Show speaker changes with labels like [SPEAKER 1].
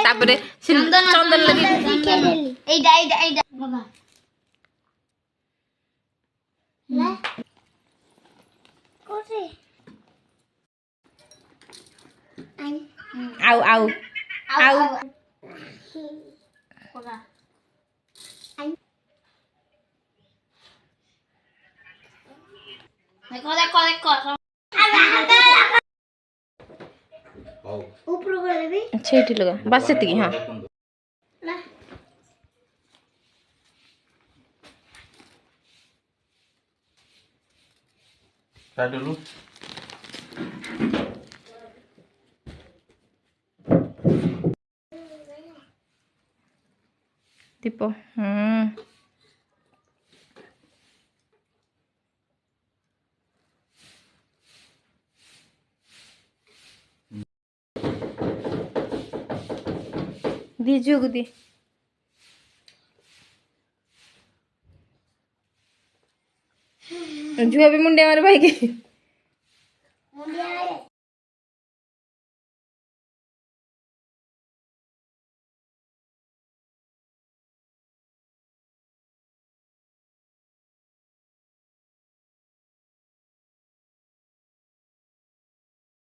[SPEAKER 1] तापरे चंदन लगे
[SPEAKER 2] এইটা এইটা এইটা বাবা লা কোরে
[SPEAKER 1] आउ आउ आउ
[SPEAKER 2] বাবা দেখো দেখো দেখো ऊपर कर देबी
[SPEAKER 1] छेटी लगा बस सेती हां
[SPEAKER 2] ला
[SPEAKER 3] काटलू
[SPEAKER 1] tipo दी जुग दी जुआ भी मुंडे मारे भाई के